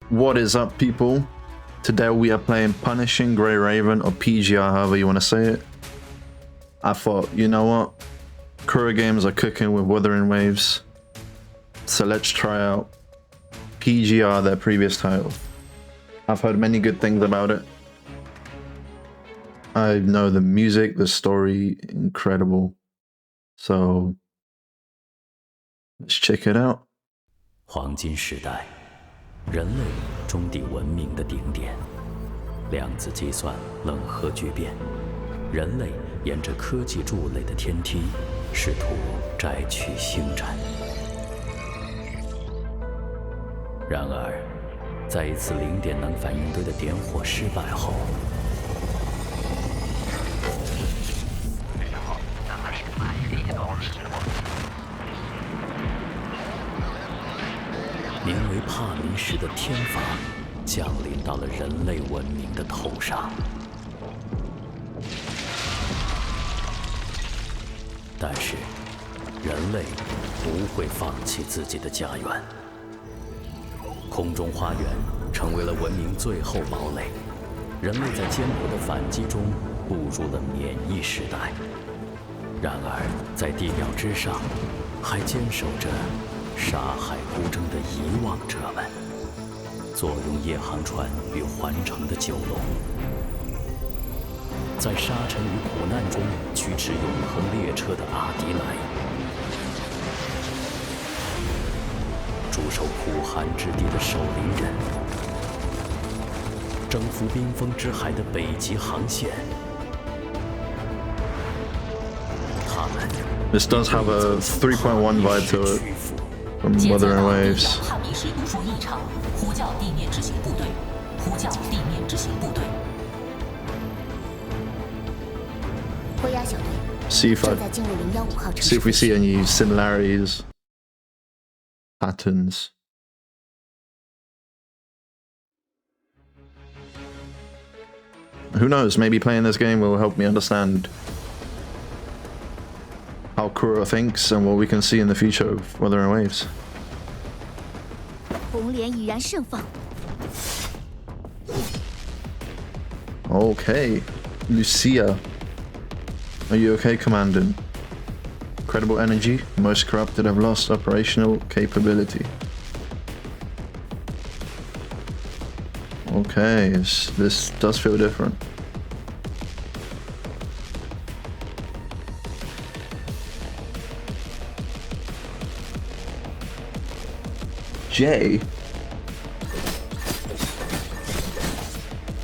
What is up, people? Today we are playing Punishing Grey Raven, or PGR, however you want to say it. I thought, you know what? Kura games are cooking with Wuthering Waves, so let's try out PGR, their previous title. I've heard many good things about it. I know the music, the story, incredible. So let's check it out. 黄金时代，人类中地文明的顶点，量子计算冷核聚变，人类沿着科技筑垒的天梯，试图摘取星辰。然而，在一次零点能反应堆的点火失败后，名为帕明石的天罚降临到了人类文明的头上。但是，人类不会放弃自己的家园。空中花园成为了文明最后堡垒，人类在艰苦的反击中步入了免疫时代。然而，在地表之上，还坚守着杀害孤征的遗忘者们，坐拥夜航船与环城的九龙，在沙尘与苦难中驱驰永恒列车的阿迪莱，驻守苦寒之地的守灵人，征服冰封之海的北极航线。他们 This does have a 3.1 vibe to it from Wuthering Waves. 帕米什毒素异常，呼叫地面执行部队，呼叫地面执行部队。灰鸦小队 See if 正在进入015号城 see 市 if we see any similarities, patterns. Who knows? Maybe playing this game will help me understand how Kura thinks and what we can see in the future of Wuthering Waves. 红莲已然盛放。 Okay, Lucia. Are you okay, Commandant? Incredible energy. Most corrupted have lost operational capability. Okay, this does feel different. J.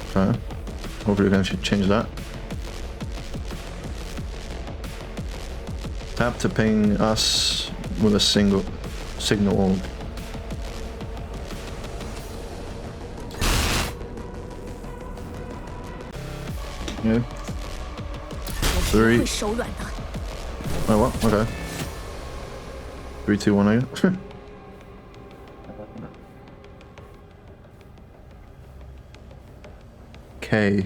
Okay. Hopefully we're going to change that. Tap to ping us with a signal orb. Yeah. 3. 会手软的。 Oh, what? Okay. 3, 2, 1, I guess. K.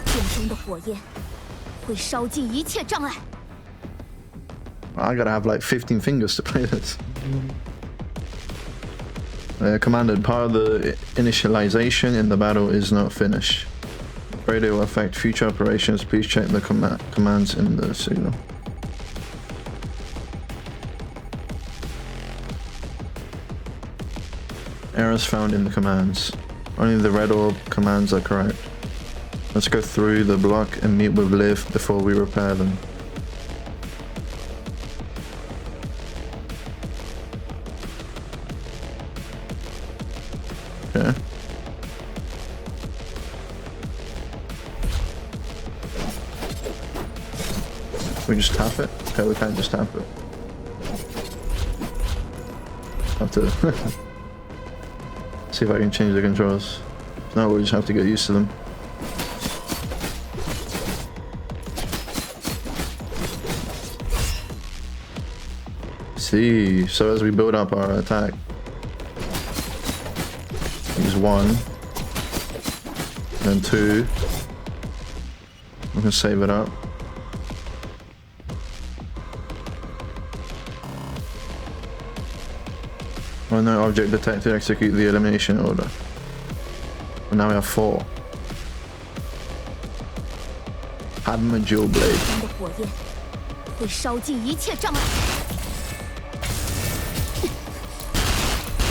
殿中的火焰会烧尽一切障碍。 I gotta have like 15 fingers to play this. Commanded, part of the initialization in the battle is not finished. Radio will affect future operations. Please check the commands in the signal. Errors found in the commands. Only the red orb commands are correct. Let's go through the block and meet with Liv before we repair them. Okay. We just tap it? Okay, we can't just tap it. Have to see if I can change the controls. No, we just have to get used to them. See, so as we build up our attack, use 1, then 2, we can save it up. Oh no, object detected, execute the elimination order. And now we have 4. Hammer dual blade. 中的火焰会烧尽一切障碍。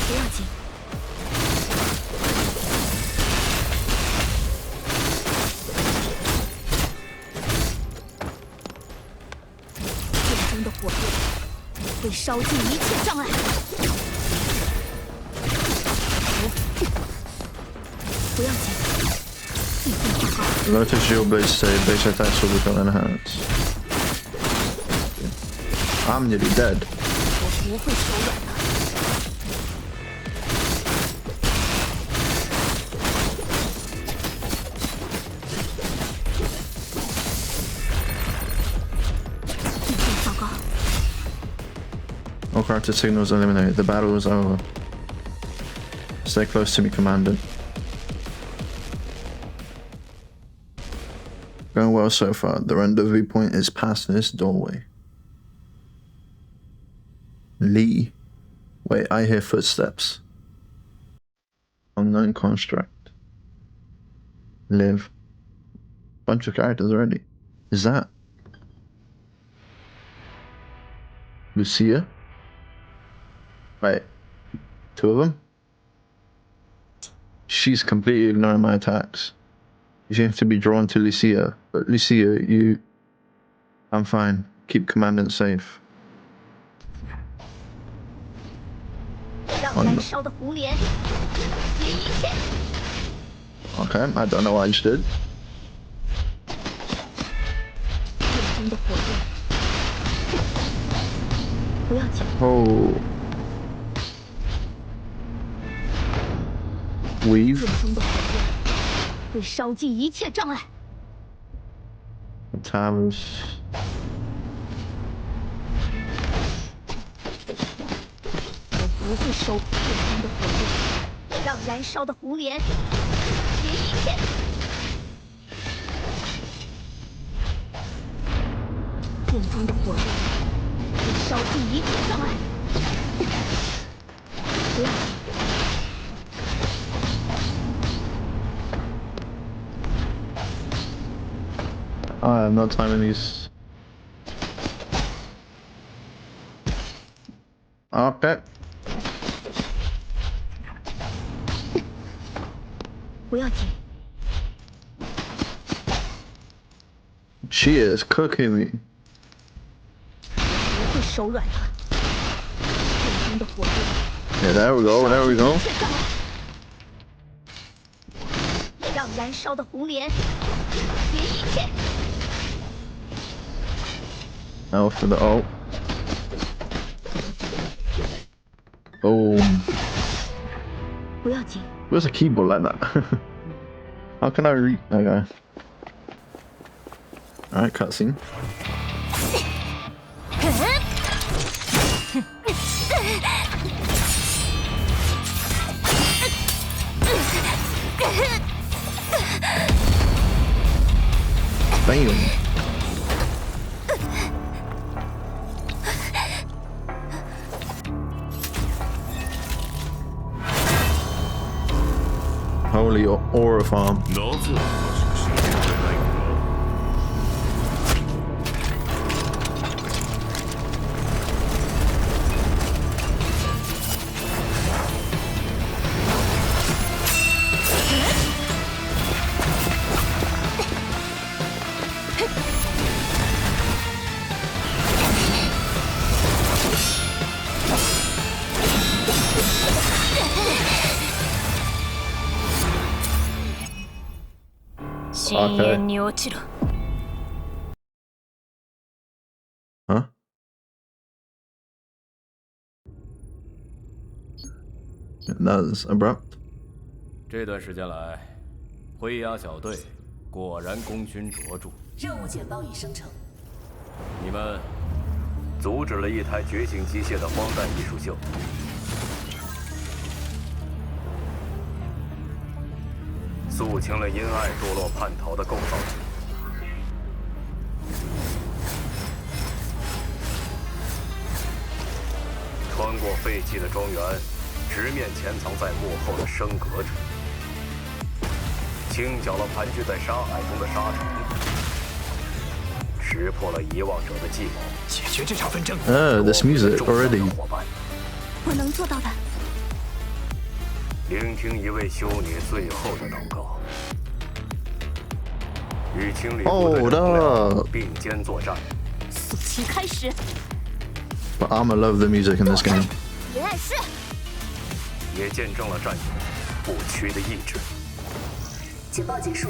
不要紧，剑中的火焰会烧尽一切障碍。不要紧，一定会好。 Lotus dual blade save, base attacks will become enhanced. I'm nearly dead. 我不会手软的。地震糟糕， All character signals eliminated. The battle is over. Stay close to me, Commander. Going well so far. The rendezvous point is past this doorway. Lee. Wait, I hear footsteps. Unknown construct. Live. Bunch of characters already. Is that Lucia? Wait, 2 of them? She's completely ignoring my attacks. You seem to be drawn to Lucia, but Lucia, you... I'm fine. Keep Commandant safe. 让燃烧的红莲解一切。 Okay, I don't know what I just did. 剑中的火焰，不要紧， Oh. Weave. 剑中的火焰会烧尽一切障碍。 Times. 我不会收剑中的火焰，让燃烧的红莲解一切。剑中的火焰会烧尽一切障碍。不要紧， I have no time in these. Okay. 不要紧， She is cooking me. 不会手软的。剑中的火焰 Yeah, there we go, there we go. 一切障碍，让燃烧的红莲解一切。 Now for the ult. Boom. 不要紧， Where's a keyboard like that? How can I read? Okay. Alright, cutscene. Bam. Holy aura farm. 老子我是个世界最爱国。深淵に落ちろ。 Huh? That was abrupt. 这段时间来，灰鸦小队果然功勋卓著。任务简报已生成。你们阻止了一台觉醒机械的荒诞艺术秀，肃清了阴暗堕落叛逃的构造者，穿过废弃的庄园，直面潜藏在幕后的升格者，清剿了盘踞在沙海中的沙尘，识破了遗忘者的计谋，解决这场纷争。This music already. 伙伴，我能做到的。聆听一位修女最后的祷告，与清理部队的同僚并肩作战。速期开始。 But I'ma love the music in this game. 别碍事。也见证了战友不屈的意志。情报结束。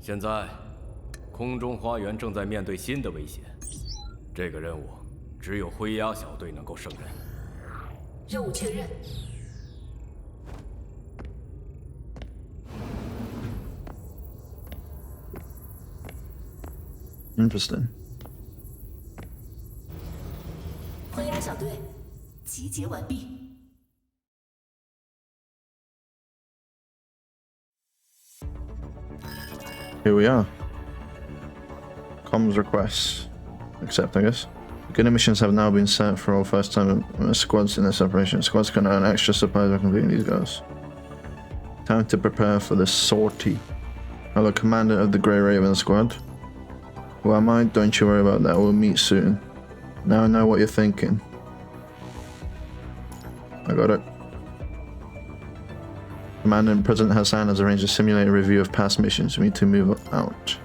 现在，空中花园正在面对新的威胁，这个任务只有灰鸦小队能够胜任。任务确认。 Interesting. 灰鸦小队集结完毕。 Here we are. Comms requests. Accept, I guess. Beginner missions have now been set for all first time squads in this operation. Squads can earn extra supplies by completing these goals. Time to prepare for the sortie. Hello, commander of the Grey Raven squad. Who am I? Don't you worry about that. We'll meet soon. Now I know what you're thinking. I got it. Commander and President Hassan has arranged a simulated review of past missions. We need to move out.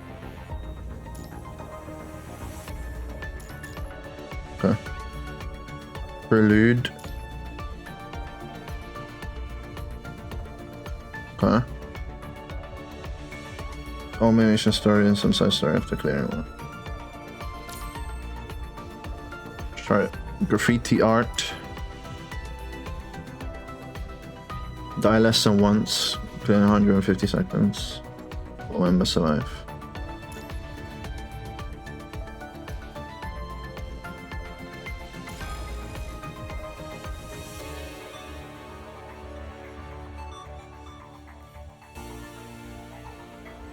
Okay. Prelude. Okay. All main mission story and some side story after clearing one. Try it. Graffiti art. Die less than once. Clear 150 seconds. All members survive.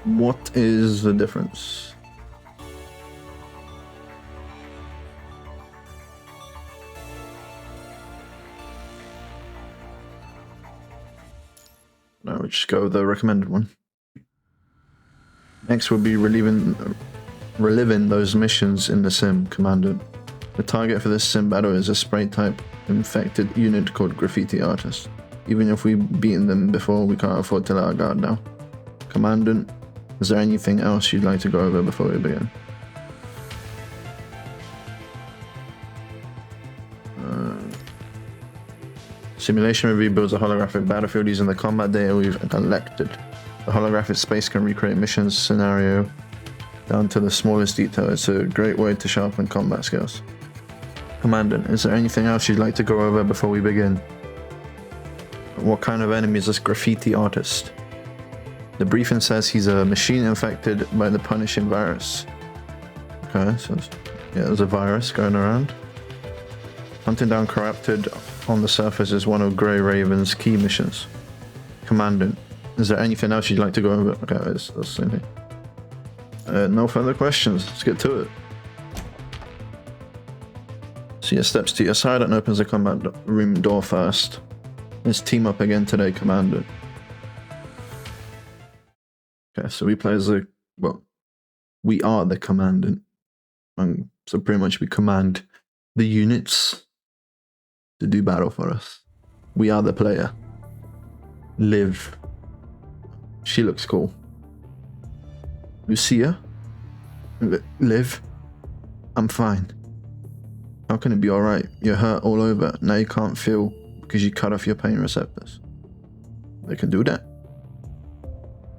What is the difference? No, we just go with the recommended one. Next we'll be reliving those missions in the sim, Commander. The target for this sim battle is a spray type infected unit called Graffiti Artist. Even if we've beaten them before, we can't afford to let our guard down. Commandant, is there anything else you'd like to go over before we begin? Simulation review builds a holographic battlefield using the combat data we've collected. The holographic space can recreate missions scenario down to the smallest detail. It's a great way to sharpen combat skills. Commandant, is there anything else you'd like to go over before we begin? What kind of enemy is this Graffiti Artist? The briefing says he's a machine infected by the punishing virus. Okay, so yeah, there's a virus going around. Hunting down corrupted on the surface is one of Grey Raven's key missions. Commandant, is there anything else you'd like to go over? Okay, that's the same thing. No further questions, let's get to it. See your steps to your side and opens the combat room door first. Let's team up again today, Commandant. Okay, so we play as the, well, we are the Commandant. And so pretty much we command the units to do battle for us. We are the player. Liv. She looks cool. Lucia. Liv. I'm fine. How can it be alright? You're hurt all over. Now you can't feel because you cut off your pain receptors. They can do that.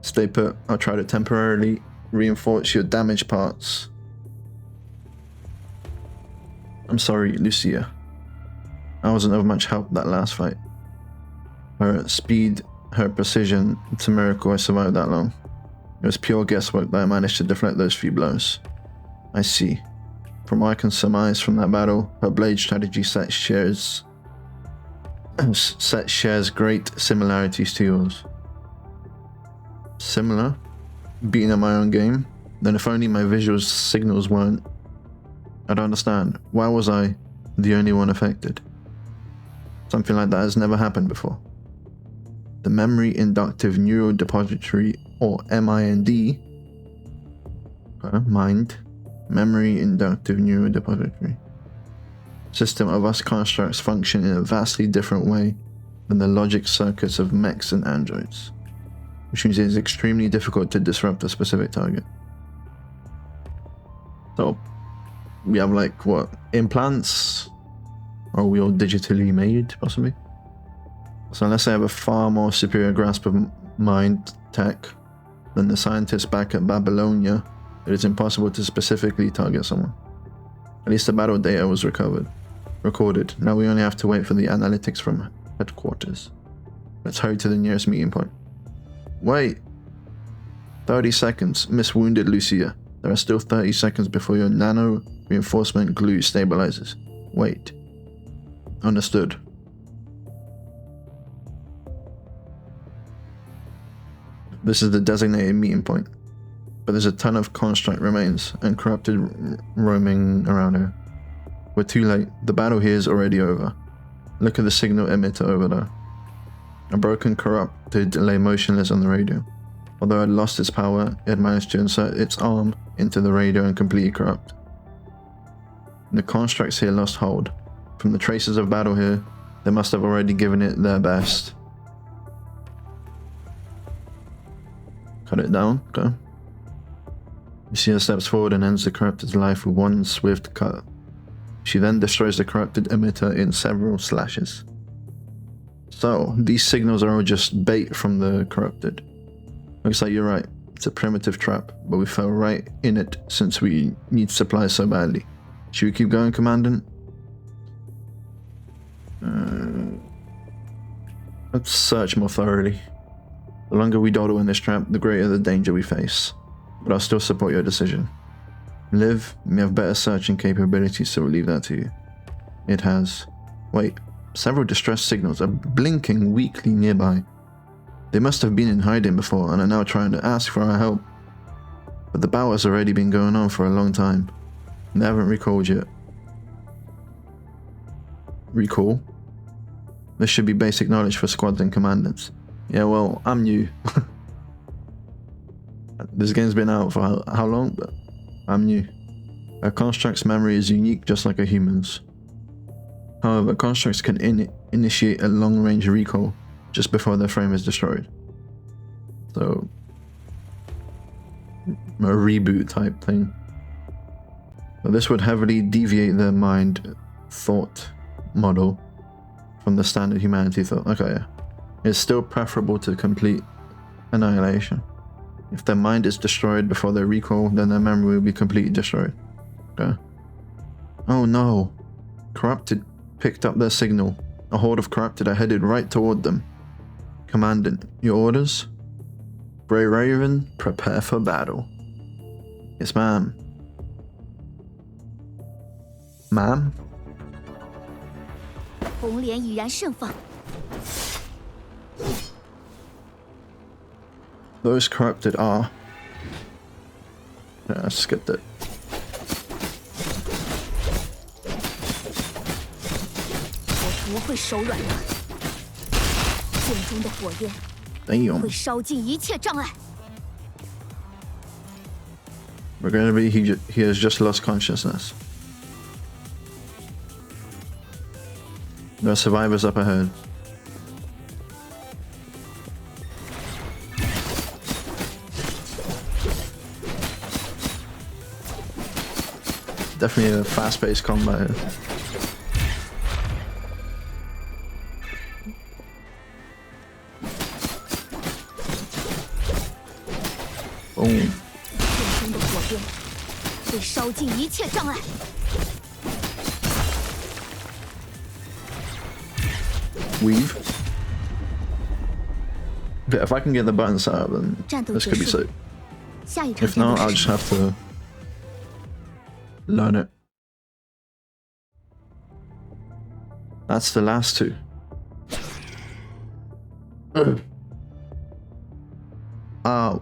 Stay put. I'll try to temporarily reinforce your damaged parts. I'm sorry, Lucia. I wasn't of much help that last fight. Her speed, her precision, it's a miracle I survived that long. It was pure guesswork that I managed to deflect those few blows. I see. From what I can surmise from that battle, her blade strategy set shares great similarities to yours. Similar? Beating at my own game? Then if only my visual signals weren't. I don't understand. Why was I the only one affected? Something like that has never happened before. The Memory Inductive Neural Depository, or MIND, Mind, Memory Inductive Neural Depository, system of us constructs function in a vastly different way than the logic circuits of mechs and androids, which means it is extremely difficult to disrupt a specific target. So, we have like, what, implants? Are we all digitally made, possibly? So unless I have a far more superior grasp of mind tech than the scientists back at Babylonia, it is impossible to specifically target someone. At least the battle data was recorded. Now we only have to wait for the analytics from headquarters. Let's hurry to the nearest meeting point. Wait! 30 seconds. Miss Wounded Lucia. There are still 30 seconds before your nano reinforcement glue stabilizes. Wait. Understood. This is the designated meeting point, but there's a ton of construct remains and corrupted roaming around here. We're too late. The battle here is already over. Look at the signal emitter over there. A broken corrupted lay motionless on the radio. Although it had lost its power, it had managed to insert its arm into the radio and completely corrupt. The constructs here lost hold. From the traces of battle here, they must have already given it their best. Cut it down, okay. Lucia steps forward and ends the corrupted's life with one swift cut. She then destroys the corrupted emitter in several slashes. So, these signals are all just bait from the corrupted. Looks like you're right. It's a primitive trap, but we fell right in it since we need supplies so badly. Should we keep going, Commandant? Let's search more thoroughly. The longer we dawdle in this trap, the greater the danger we face. But I'll still support your decision. Liv, you have better searching capabilities, so we'll leave that to you. It has. Wait, several distress signals are blinking weakly nearby. They must have been in hiding before and are now trying to ask for our help. But the battle has already been going on for a long time. They haven't recalled yet. Recall? This should be basic knowledge for squads and commandants. Yeah, well, I'm new. This game's been out for how long? But I'm new. A construct's memory is unique just like a human's. However, constructs can initiate a long-range recall just before their frame is destroyed. So, a reboot type thing. But this would heavily deviate their mind thought model from the standard humanity thought. Okay, yeah. It's still preferable to complete annihilation. If their mind is destroyed before their recall, then their memory will be completely destroyed. Okay. Oh no. Corrupted picked up their signal. A horde of corrupted are headed right toward them. Commandant, your orders? Grey Raven, prepare for battle. Yes, ma'am. Ma'am? 红莲已然盛放。 Those corrupted are... Yeah, I skipped it. Damn. We're gonna be... He has just lost consciousness. There are survivors up ahead. Definitely a fast-paced combat here. Boom. Weave. Okay, if I can get the button set up, then this could be sick. If not, I'll just have to learn it. That's the last two.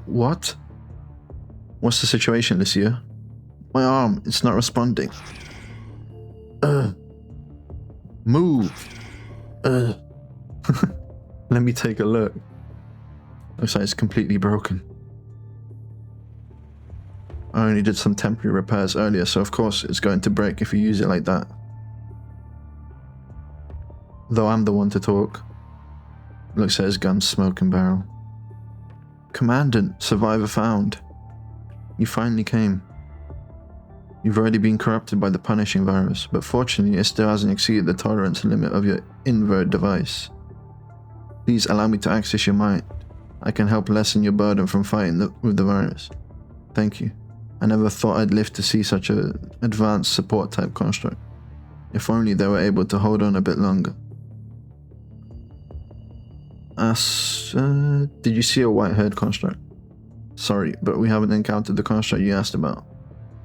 What? What's the situation, Lucia? My arm, it's not responding. Move. Let me take a look. Looks like it's completely broken. I only did some temporary repairs earlier, so of course it's going to break if you use it like that. Though I'm the one to talk. Looks at his gun's smoking barrel. Commandant, survivor found. You finally came. You've already been corrupted by the punishing virus, but fortunately it still hasn't exceeded the tolerance limit of your invert device. Please allow me to access your mind. I can help lessen your burden from fighting with the virus. Thank you. I never thought I'd live to see such an advanced support type construct. If only they were able to hold on a bit longer. Did you see a white-haired construct? Sorry, but we haven't encountered the construct you asked about.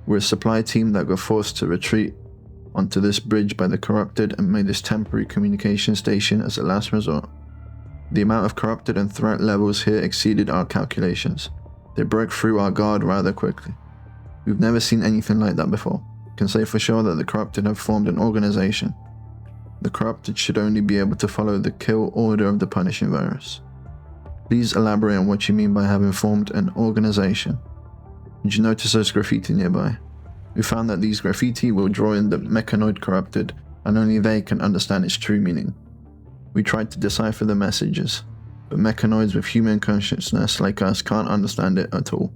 We're a supply team that got forced to retreat onto this bridge by the corrupted and made this temporary communication station as a last resort. The amount of corrupted and threat levels here exceeded our calculations. They broke through our guard rather quickly. We've never seen anything like that before. Can say for sure that the corrupted have formed an organization. The corrupted should only be able to follow the kill order of the punishing virus. Please elaborate on what you mean by having formed an organization. Did you notice those graffiti nearby? We found that these graffiti will draw in the mechanoid corrupted, and only they can understand its true meaning. We tried to decipher the messages, but mechanoids with human consciousness like us can't understand it at all.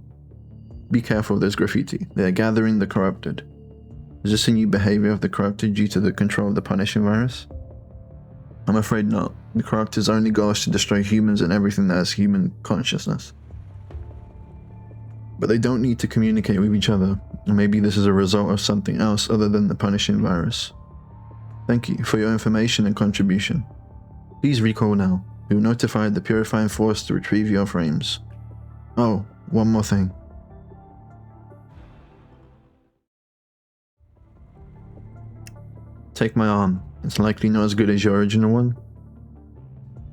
Be careful of those graffiti. They are gathering the corrupted. Is this a new behavior of the corrupted due to the control of the punishing virus? I'm afraid not. The corrupted's only goal is to destroy humans and everything that has human consciousness. But they don't need to communicate with each other, and maybe this is a result of something else other than the punishing virus. Thank you for your information and contribution. Please recall now. We will notify the Purifying Force to retrieve your frames. Oh, one more thing. Take my arm. It's likely not as good as your original one,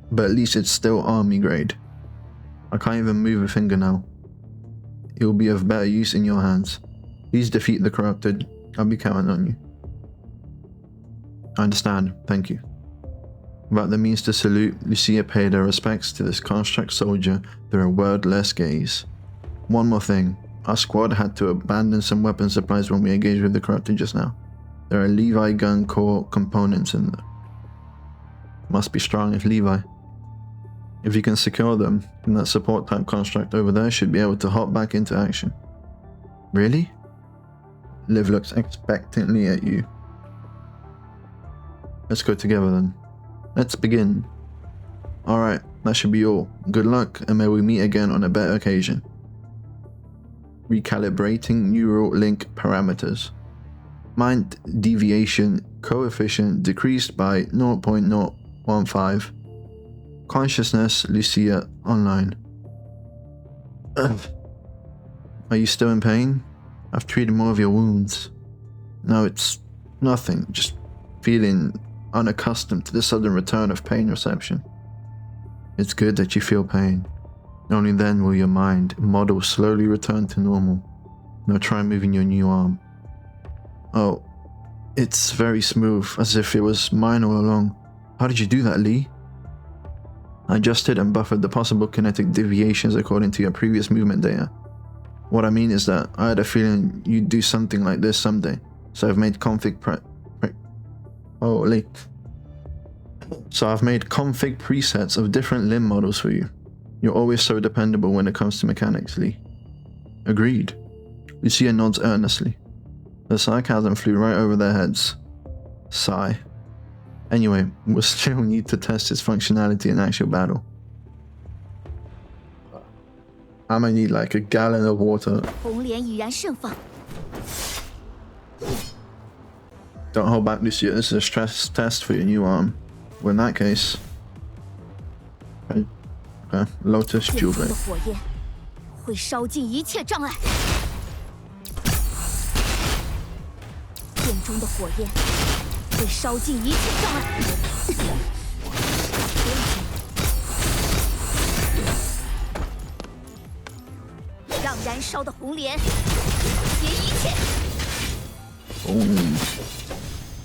but at least it's still army grade. I can't even move a finger now. It will be of better use in your hands. Please defeat the corrupted. I'll be counting on you. I understand, thank you. Without the means to salute, Lucia paid her respects to this construct soldier through a wordless gaze. One more thing. Our squad had to abandon some weapon supplies when we engaged with the corrupted just now. There are Levi gun core components in there. Must be strong if Levi. If you can secure them, then that support type construct over there should be able to hop back into action. Really? Liv looks expectantly at you. Let's go together then. Let's begin. Alright, that should be all. Good luck, and may we meet again on a better occasion. Recalibrating neural link parameters. Mind deviation coefficient decreased by 0.015. Consciousness, Lucia, online. Are you still in pain? I've treated more of your wounds. No, it's nothing, just feeling unaccustomed to the sudden return of pain reception. It's good that you feel pain. Only then will your mind model slowly return to normal. Now try moving your new arm. Oh, it's very smooth, as if it was mine all along. How did you do that, Lee? I adjusted and buffered the possible kinetic deviations according to your previous movement data. What I mean is that I had a feeling you'd do something like this someday, so I've made config presets of different limb models for you. You're always so dependable when it comes to mechanics, Lee. Agreed. Lucia nods earnestly. The sarcasm flew right over their heads. Sigh. Anyway, we'll still need to test its functionality in actual battle. I'm gonna need like a gallon of water. Don't hold back, Lucia. This is a stress test for your new arm. Well, in that case... Okay, Lotus Jewel Blade. Boom.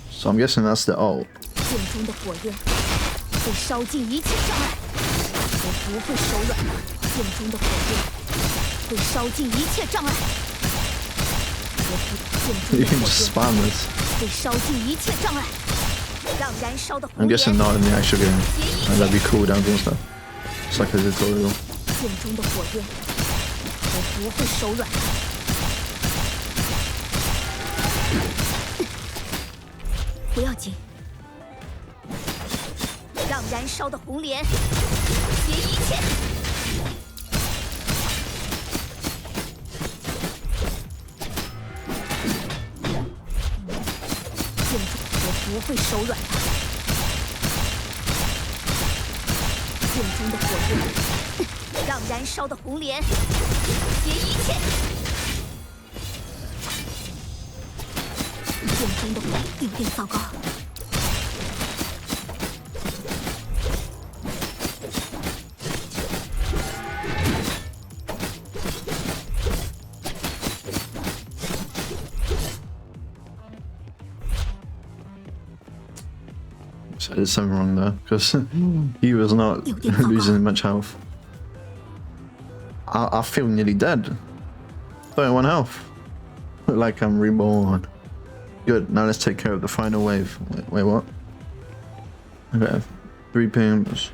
So I'm guessing that's the ult. 剑中的火焰会烧尽一切障碍，我不会手软的。剑中的火焰会烧尽一切障碍，我不。剑 You 中 can 的 just 火 spam 焰 this. 会烧尽一切障碍，让燃烧的 I'm 红莲 guessing not in the actual game. 结一 And that'd 切。 be cooldowns and stuff. It's like a tutorial. 剑中的火焰，我不会手软的。不要紧，让燃烧的红莲结一切。剑中，我不会手软的。剑中的火焰。让燃烧的红莲结一切。剑中的火有点糟糕。I did something wrong there because he was not losing much health. I feel nearly dead. 31 health. Look like I'm reborn. Good. Now let's take care of the final wave. Wait, what? Okay. 3 pimps.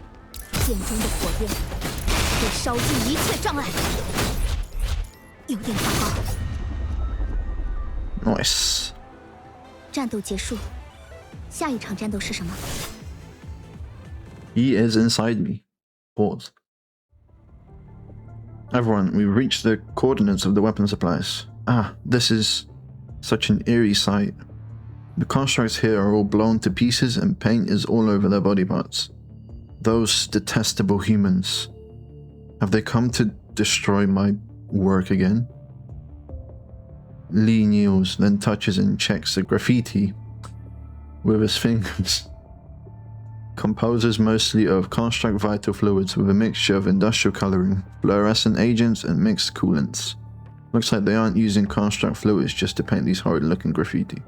剑中的火焰会烧尽一切障碍，有点糟糕。 Nice. 战斗结束，下一场战斗是什么？ He is inside me. Pause. Everyone, we've reached the coordinates of the weapon supplies. Ah, this is such an eerie sight. The constructs here are all blown to pieces and paint is all over their body parts. Those detestable humans. Have they come to destroy my work again? Lee kneels, then touches and checks the graffiti with his fingers. Composes mostly of construct vital fluids with a mixture of industrial coloring, fluorescent agents, and mixed coolants. Looks like they aren't using construct fluids just to paint these horrid looking graffiti,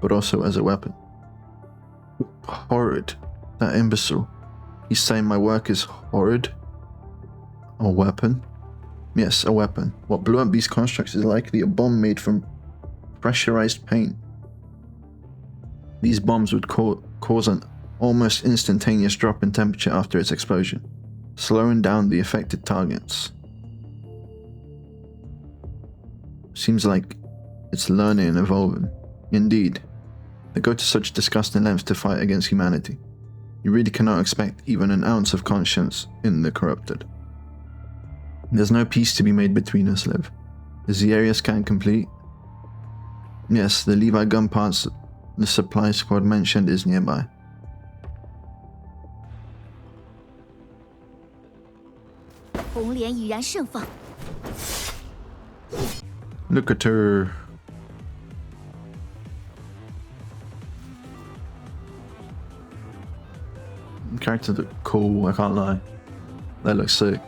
but also as a weapon. Horrid. That imbecile. He's saying my work is horrid? A weapon? Yes, a weapon. What blew up these constructs is likely a bomb made from pressurized paint. These bombs would cause an almost instantaneous drop in temperature after its explosion, slowing down the affected targets. Seems like it's learning and evolving. Indeed, they go to such disgusting lengths to fight against humanity. You really cannot expect even an ounce of conscience in the corrupted. There's no peace to be made between us, Liv. Is the area scan complete? Yes, the Levi gun parts the supply squad mentioned is nearby. Look at her. Characters look cool, I can't lie. They look sick.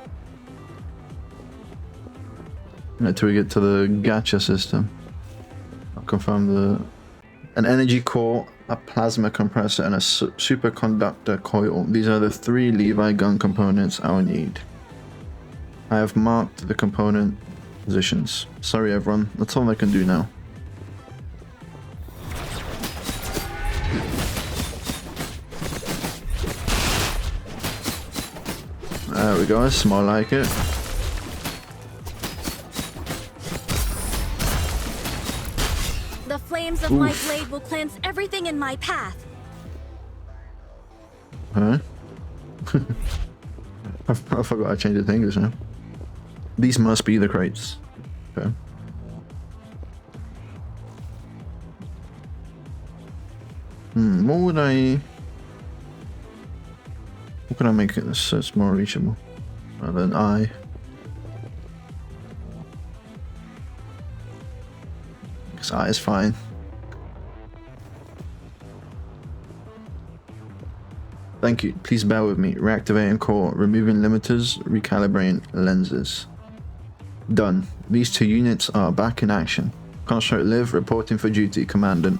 Until we get to the gacha system. I'll confirm an energy core, a plasma compressor, and a superconductor coil. These are the 3 Levi gun components I'll need. I have marked the component positions. Sorry everyone, that's all I can do now. There we go, it's more like it. The flames of my blade will cleanse everything in my path. Huh? I forgot I changed it to English now. These must be the crates. Okay. What would I... What can I make it so it's more reachable? Rather than I. Because I is fine. Thank you. Please bear with me. Reactivating core, removing limiters, recalibrating lenses. Done. These 2 units are back in action. Construct Liv reporting for duty, Commandant.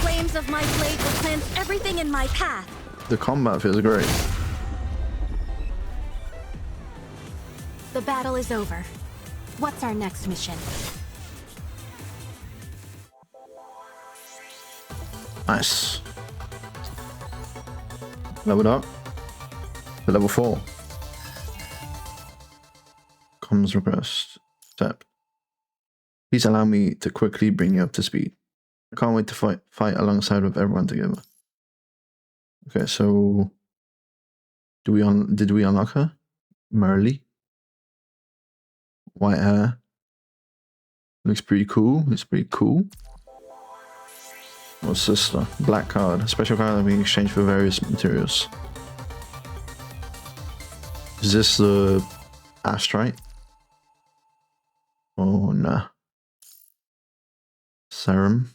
flames of my blade will cleanse everything in my path. The combat feels great. The battle is over. What's our next mission? Nice. Leveled up to level 4. Comms request. Accept. Please allow me to quickly bring you up to speed. I can't wait to fight alongside with everyone together. Okay, so did we unlock her? Merly. White hair. Looks pretty cool. Looks pretty cool. What's this stuff? Black card. A special card that we exchange for various materials. Is this the astrite? Oh nah. Serum.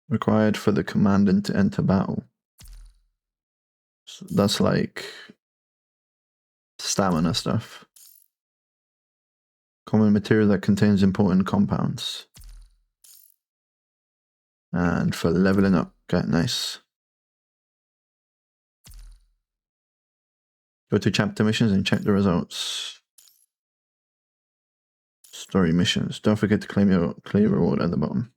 Required for the commandant to enter battle. So that's like stamina stuff. Common material that contains important compounds. And for leveling up. Okay, nice. Go to chapter missions and check the results. Story missions. Don't forget to claim your reward at the bottom.